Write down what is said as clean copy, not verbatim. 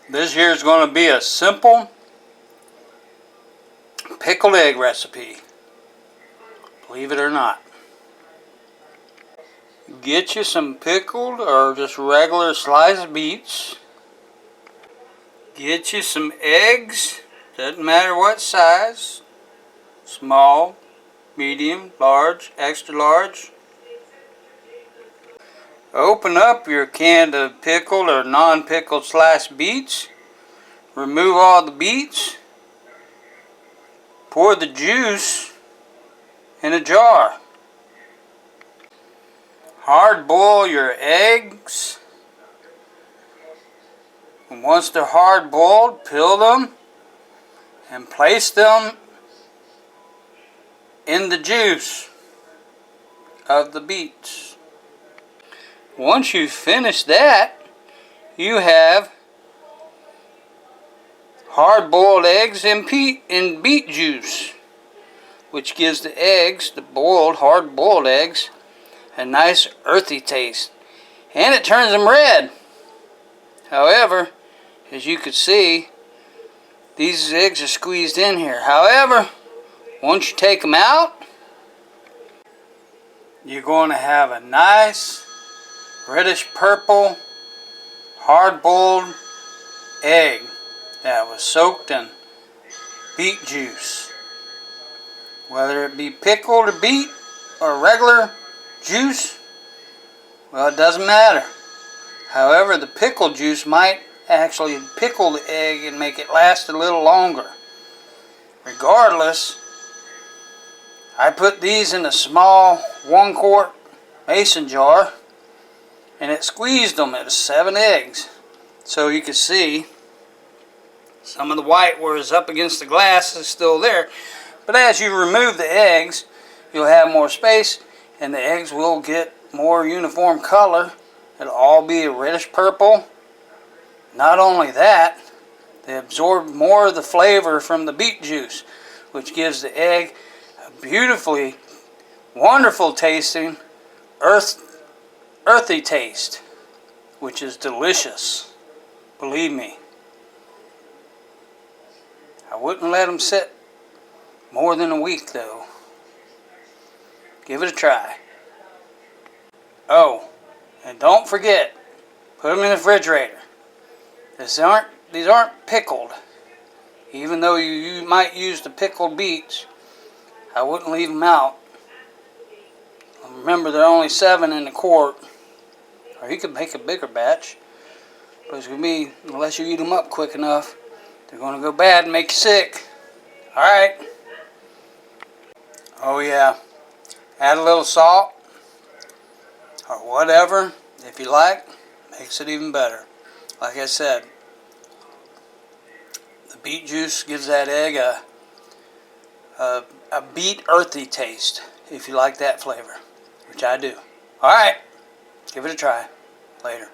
This here is going to be a simple pickled egg recipe, believe it or not. Get you some pickled or just regular sliced beets. Get you some eggs, doesn't matter what size, small, medium, large, extra large. Open up your can of pickled or non-pickled sliced beets. Remove all the beets. Pour the juice in a jar. Hard boil your eggs. And once they're hard boiled, peel them and place them in the juice of the beets. Once you finish that, you have hard-boiled eggs and beet juice, which gives the eggs, the hard-boiled eggs, a nice earthy taste. And it turns them red. However, as you can see, these eggs are squeezed in here. However, once you take them out, you're going to have a nice reddish purple hard-boiled egg that was soaked in beet juice. Whether it be pickled or beet or regular juice, well, it doesn't matter. However, the pickled juice might actually pickle the egg and make it last a little longer. Regardless, I put these in a small 1-quart mason jar, and it squeezed them. It was 7 eggs. So you can see some of the white where it's up against the glass is still there. But as you remove the eggs, you'll have more space and the eggs will get more uniform color. It'll all be a reddish purple. Not only that, they absorb more of the flavor from the beet juice, which gives the egg a beautifully, wonderful tasting, earthy taste, which is delicious. Believe me. I wouldn't let them sit more than a week though. Give it a try. Oh, and don't forget, put them in the refrigerator. These aren't pickled. Even though you might use the pickled beets, I wouldn't leave them out. Remember, they're only 7 in the quart. Or you could make a bigger batch. But it's going to be, unless you eat them up quick enough, they're going to go bad and make you sick. Alright. Oh yeah. Add a little salt. Or whatever, if you like. Makes it even better. Like I said, the beet juice gives that egg a beet earthy taste, if you like that flavor, which I do. Alright, give it a try. Later.